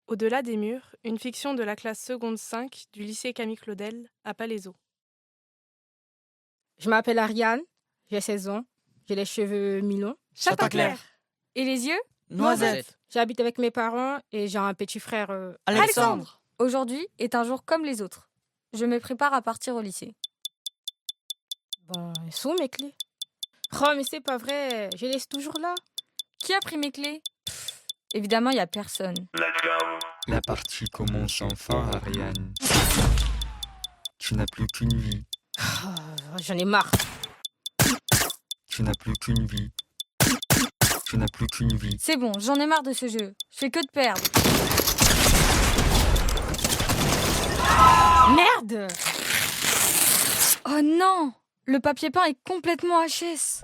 Au-delà des murs, une fiction de la classe seconde 5 du lycée Camille Claudel à Palaiseau. Je m'appelle Ariane, j'ai 16 ans, j'ai les cheveux mi-longs. Châtain-Clair. Et les yeux? Noisette. J'habite avec mes parents et j'ai un petit frère. Alexandre. Aujourd'hui est un jour comme les autres. Je me prépare à partir au lycée. Bon, ils sont mes clés. Oh, mais c'est pas vrai, je les laisse toujours là. Qui a pris mes clés? Évidemment, il n'y a personne. La partie commence enfin, Ariane. Tu n'as plus qu'une vie. Oh, j'en ai marre. Tu n'as plus qu'une vie. Tu n'as plus qu'une vie. C'est bon, j'en ai marre de ce jeu. Je fais que de perdre. Merde! Oh non! Le papier peint est complètement HS.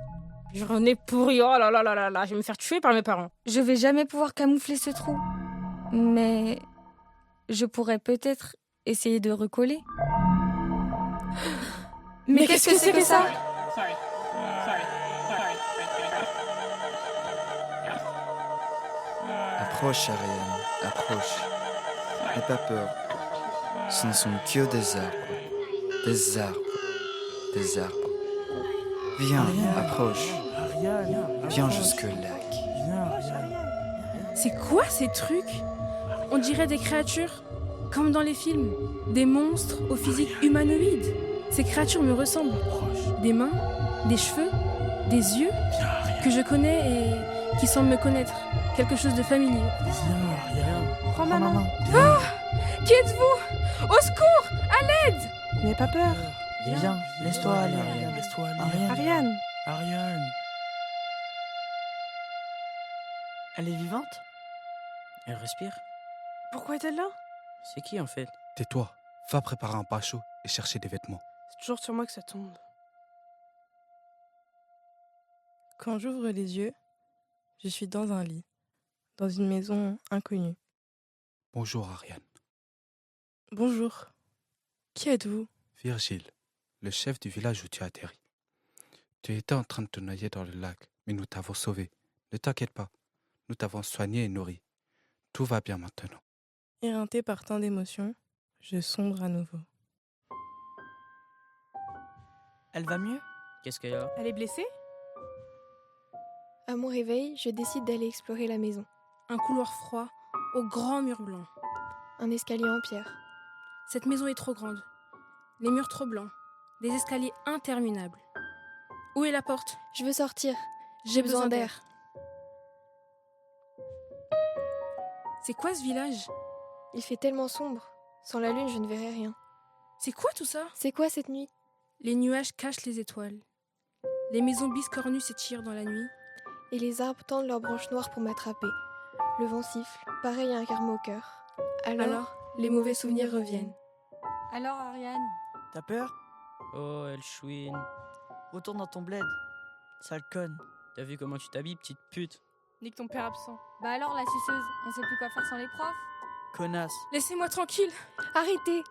J'en ai pourri, oh là là là là là, je vais me faire tuer par mes parents. Je vais jamais pouvoir camoufler ce trou. Mais je pourrais peut-être essayer de recoller. Mais qu'est-ce que c'est que ça? Approche, Ariane, approche. N'aie pas peur. Ce ne sont que des arbres. Des arbres. Des arbres. Viens, approche. Viens jusqu'au lac. C'est quoi ces trucs? On dirait des créatures, comme dans les films. Des monstres au physique humanoïde. Ces créatures me ressemblent. Des mains, des cheveux, des yeux que je connais et qui semblent me connaître. Quelque chose de familier. Prends ma main. Qui êtes-vous? Au secours! À l'aide! N'aie pas peur. Viens, laisse-toi aller. Ariane. Ariane. Elle est vivante? Elle respire? Pourquoi est-elle là? C'est qui en fait? Tais-toi, va préparer un pain chaud et chercher des vêtements. C'est toujours sur moi que ça tombe. Quand j'ouvre les yeux, je suis dans un lit, dans une maison inconnue. Bonjour Ariane. Bonjour. Qui êtes-vous? Virgile, le chef du village où tu as atterri. Tu étais en train de te noyer dans le lac, mais nous t'avons sauvé. Ne t'inquiète pas, nous t'avons soigné et nourri. Tout va bien maintenant. Éreinté par tant d'émotions, je sombre à nouveau. Elle va mieux? Qu'est-ce qu'elle a? Elle est blessée? À mon réveil, je décide d'aller explorer la maison. Un couloir froid, au grand mur blanc. Un escalier en pierre. Cette maison est trop grande. Les murs trop blancs. Des escaliers interminables. Où est la porte? Je veux sortir. J'ai besoin d'air. C'est quoi ce village? Il fait tellement sombre. Sans la lune, je ne verrai rien. C'est quoi tout ça? C'est quoi cette nuit? Les nuages cachent les étoiles. Les maisons biscornues s'étirent dans la nuit. Et les arbres tendent leurs branches noires pour m'attraper. Le vent siffle, pareil à un carme au cœur. Alors, les mauvais souvenirs reviennent. Alors, Ariane? T'as peur? Oh, elle chouine. Retourne dans ton bled. Sale conne. T'as vu comment tu t'habilles, petite pute? Nique ton père absent. Bah alors, la suceuse, on sait plus quoi faire sans les profs? Connasse. Laissez-moi tranquille. Arrêtez!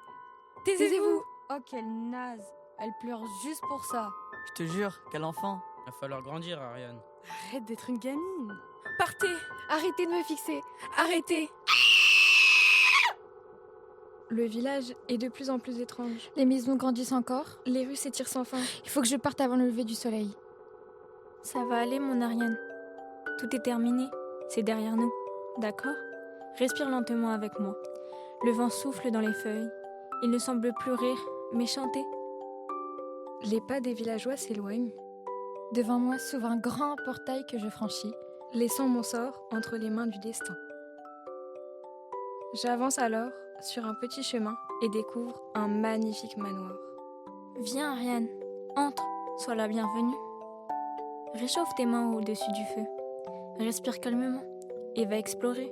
Taisez-vous. Oh, quelle naze! Elle pleure juste pour ça. Je te jure, quel enfant. Va falloir grandir, Ariane. Arrête d'être une gamine. Partez. Arrêtez de me fixer! Arrêtez. Le village est de plus en plus étrange. Les maisons grandissent encore. Les rues s'étirent sans fin. Il faut que je parte avant le lever du soleil. Ça va aller, mon Ariane. Tout est terminé. C'est derrière nous. D'accord? Respire lentement avec moi. Le vent souffle dans les feuilles. Il ne semble plus rire, mais chanter. Les pas des villageois s'éloignent, Devant moi s'ouvre un grand portail que je franchis. laissant mon sort entre les mains du destin. J'avance alors sur un petit chemin et découvre un magnifique manoir. Viens, Ariane. Entre. Sois la bienvenue. Réchauffe tes mains au-dessus du feu. Respire calmement et va explorer.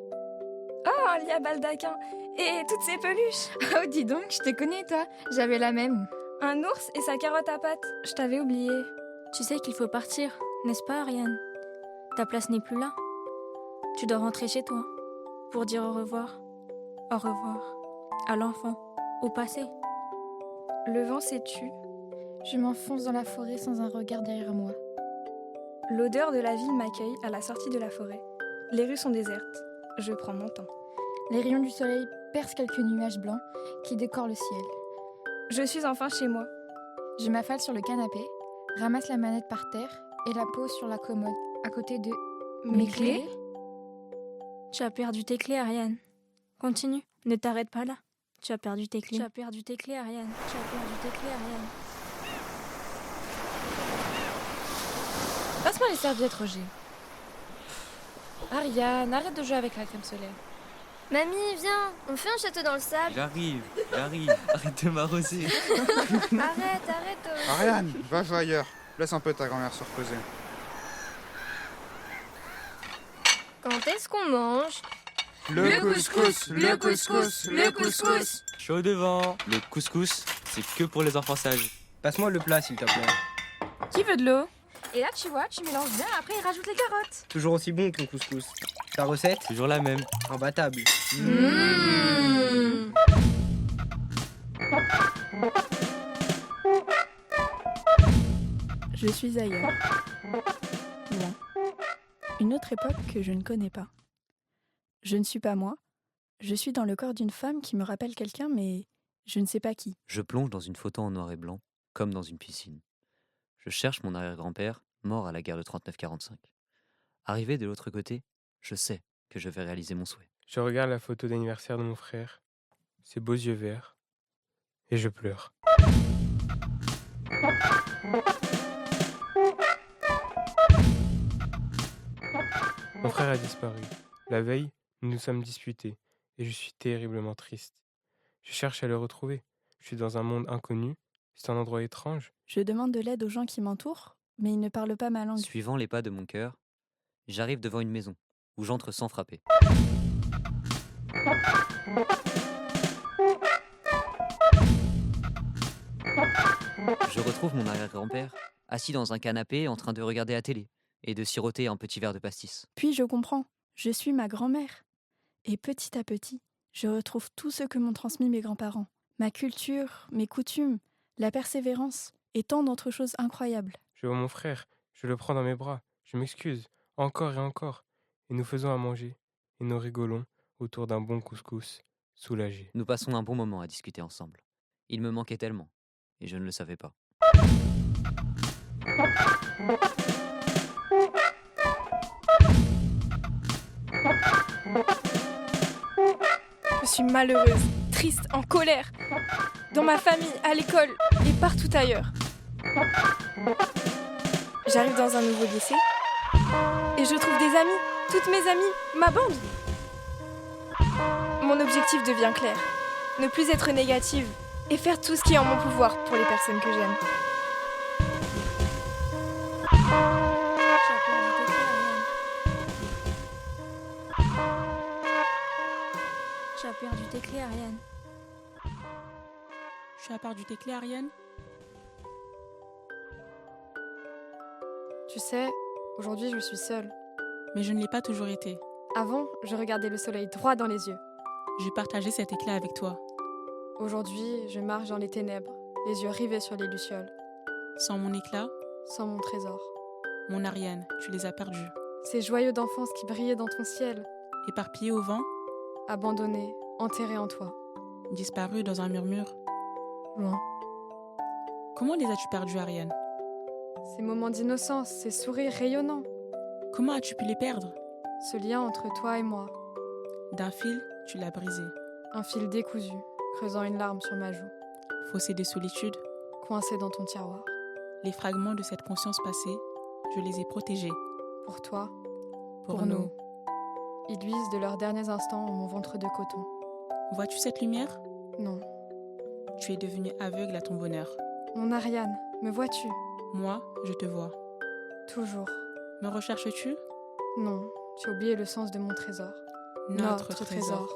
Oh, il y a baldaquin et toutes ces peluches. Oh, dis donc, je te connais, toi. J'avais la même. Un ours et sa carotte à pâte. Je t'avais oublié. Tu sais qu'il faut partir, n'est-ce pas, Ariane? Ta place n'est plus là. Tu dois rentrer chez toi pour dire au revoir. Au revoir à l'enfant, au passé. Le vent s'étue. Je m'enfonce dans la forêt sans un regard derrière moi. L'odeur de la ville m'accueille à la sortie de la forêt. Les rues sont désertes. Je prends mon temps. Les rayons du soleil percent quelques nuages blancs qui décorent le ciel. Je suis enfin chez moi. Je m'affale sur le canapé, ramasse la manette par terre et la pose sur la commode, à côté de... Mes clés ? Tu as perdu tes clés, Ariane. Continue, ne t'arrête pas là. Tu as perdu tes clés. Tu as perdu tes clés, Ariane. Tu as perdu tes clés, Ariane. Passe-moi les serviettes, Roger. Ariane, arrête de jouer avec la crème solaire. Mamie, viens, on fait un château dans le sable. J'arrive. Arrête de m'arroser. Arrête. Ariane, va jouer ailleurs. Laisse un peu ta grand-mère se reposer. Quand est-ce qu'on mange? Le couscous. Chaud devant. Le couscous, c'est que pour les enfants sages. Passe-moi le plat, s'il te plaît. Qui veut de l'eau? Et là, tu vois, tu mélanges bien, après il rajoute les carottes. Toujours aussi bon que le couscous. Ta recette? Toujours la même. Imbattable. Je suis ailleurs. Loin. Une autre époque que je ne connais pas. Je ne suis pas moi. Je suis dans le corps d'une femme qui me rappelle quelqu'un, mais je ne sais pas qui. Je plonge dans une photo en noir et blanc, comme dans une piscine. Je cherche mon arrière-grand-père, mort à la guerre de 39-45. Arrivé de l'autre côté, je sais que je vais réaliser mon souhait. Je regarde la photo d'anniversaire de mon frère, ses beaux yeux verts, et je pleure. Mon frère a disparu. La veille, nous nous sommes disputés, et je suis terriblement triste. Je cherche à le retrouver. Je suis dans un monde inconnu, c'est un endroit étrange. Je demande de l'aide aux gens qui m'entourent, mais ils ne parlent pas ma langue. Suivant les pas de mon cœur, j'arrive devant une maison, où j'entre sans frapper. Je retrouve mon arrière-grand-père, assis dans un canapé en train de regarder la télé et de siroter un petit verre de pastis. Puis je comprends, je suis ma grand-mère. Et petit à petit, je retrouve tout ce que m'ont transmis mes grands-parents. Ma culture, mes coutumes, la persévérance et tant d'autres choses incroyables. Je vois mon frère, je le prends dans mes bras, je m'excuse, encore et encore. Et nous faisons à manger, et nous rigolons autour d'un bon couscous, soulagés. Nous passons un bon moment à discuter ensemble. Il me manquait tellement, et je ne le savais pas. Je suis malheureuse, triste, en colère. Dans ma famille, à l'école et partout ailleurs. J'arrive dans un nouveau lycée et je trouve des amis, toutes mes amies, ma bande. Mon objectif devient clair. Ne plus être négative et faire tout ce qui est en mon pouvoir pour les personnes que j'aime. Tu as perdu tes clés, Ariane. Tu as perdu tes clés, Ariane? Tu sais, aujourd'hui je suis seule. Mais je ne l'ai pas toujours été. Avant, je regardais le soleil droit dans les yeux. J'ai partagé cet éclat avec toi. Aujourd'hui, je marche dans les ténèbres, les yeux rivés sur les lucioles. Sans mon éclat? Sans mon trésor. Mon Ariane, tu les as perdus. Ces joyaux d'enfance qui brillaient dans ton ciel. Éparpillés au vent? Abandonnés, enterrés en toi. Disparus dans un murmure? Loin. Comment les as-tu perdus, Ariane? Ces moments d'innocence, ces sourires rayonnants. Comment as-tu pu les perdre? Ce lien entre toi et moi. D'un fil, tu l'as brisé. Un fil décousu, creusant une larme sur ma joue. Fossé des solitudes? Coincé dans ton tiroir. Les fragments de cette conscience passée, je les ai protégés. Pour toi. Pour nous. Ils luisent de leurs derniers instants en mon ventre de coton. Vois-tu cette lumière? Non. Tu es devenue aveugle à ton bonheur. Mon Ariane, me vois-tu? Moi, je te vois. Toujours. Me recherches-tu? Non, tu as oublié le sens de mon trésor. Notre trésor.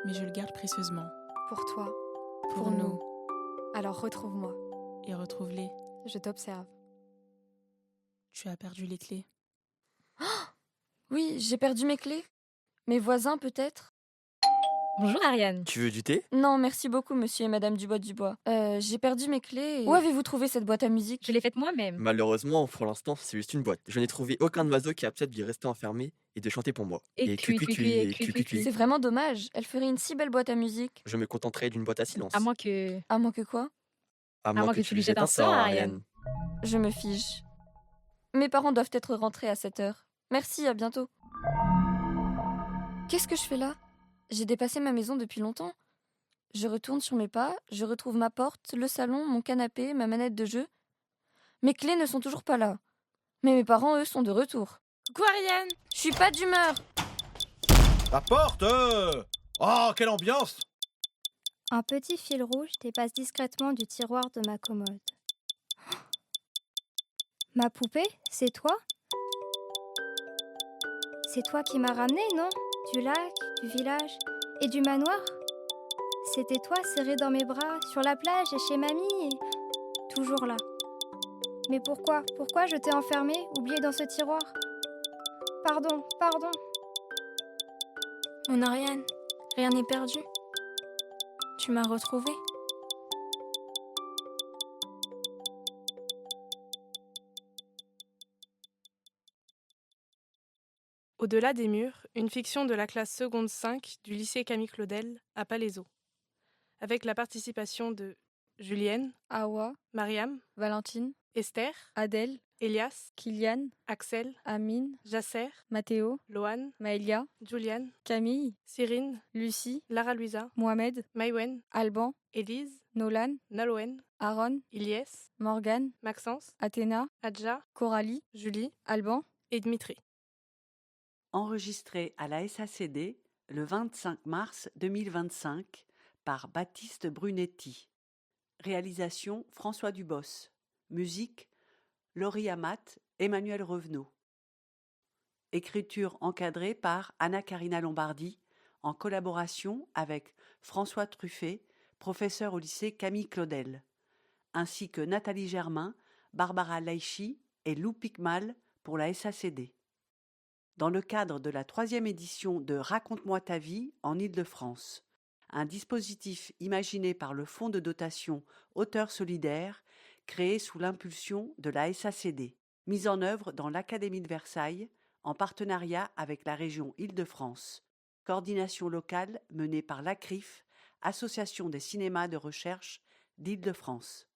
Mais je le garde précieusement. Pour toi. Pour nous. Alors retrouve-moi. Et retrouve-les. Je t'observe. Tu as perdu les clés. Oui, j'ai perdu mes clés. Mes voisins, peut-être? Bonjour Ariane. Tu veux du thé? Non, merci beaucoup, monsieur et madame Dubois. J'ai perdu mes clés. Où avez-vous trouvé cette boîte à musique? Je l'ai faite moi-même. Malheureusement, pour l'instant, c'est juste une boîte. Je n'ai trouvé aucun oiseau qui accepte d'y rester enfermé et de chanter pour moi. Et cui. C'est vraiment dommage. Elle ferait une si belle boîte à musique. Je me contenterai d'une boîte à silence. À moins que quoi? À moins que tu lui jettes un sort, Ariane. Je me fiche. Mes parents doivent être rentrés à 7 heures. Merci, à bientôt. Qu'est-ce que je fais là? J'ai dépassé ma maison depuis longtemps. Je retourne sur mes pas, je retrouve ma porte, le salon, mon canapé, ma manette de jeu. Mes clés ne sont toujours pas là. Mais mes parents, eux, sont de retour. Coucou Ariane! Je suis pas d'humeur. La porte! Oh, quelle ambiance! Un petit fil rouge dépasse discrètement du tiroir de ma commode. Ma poupée, c'est toi? C'est toi qui m'as ramené, non? Du lac, du village et du manoir? C'était toi serré dans mes bras, sur la plage et chez mamie et... toujours là. Mais pourquoi je t'ai enfermé, oublié dans ce tiroir? Pardon. Mon Ariane, rien n'est perdu. Tu m'as retrouvée. Au-delà des murs, une fiction de la classe seconde 5 du lycée Camille Claudel à Palaiseau, avec la participation de Julienne, Awa, Mariam, Valentine, Esther, Adèle, Elias, Kylian, Axel, Amine, Jasser, Mathéo, Loane, Maëlia, Juliane, Camille, Cyrine, Lucie, Lara-Luisa, Mohamed, Maïwen, Alban, Élise, Nolan, Nalouen, Aaron, Ilyes, Morgane, Maxence, Athéna, Adja, Coralie, Julie, Alban et Dmitri. Enregistré à la SACD le 25 mars 2025 par Baptiste Brunetti. Réalisation François Dubos. Musique Laurie Amat, Emmanuel Revenot. Écriture encadrée par Anna-Karina Lombardi en collaboration avec François Truffet, professeur au lycée Camille Claudel, ainsi que Nathalie Germain, Barbara Laichi et Lou Picmal pour la SACD. Dans le cadre de la 3e édition de Raconte-moi ta vie en Île-de-France, un dispositif imaginé par le Fonds de dotation Auteurs solidaires créé sous l'impulsion de la SACD, mise en œuvre dans l'Académie de Versailles en partenariat avec la région Île-de-France, coordination locale menée par l'ACRIF, Association des cinémas de recherche d'Île-de-France.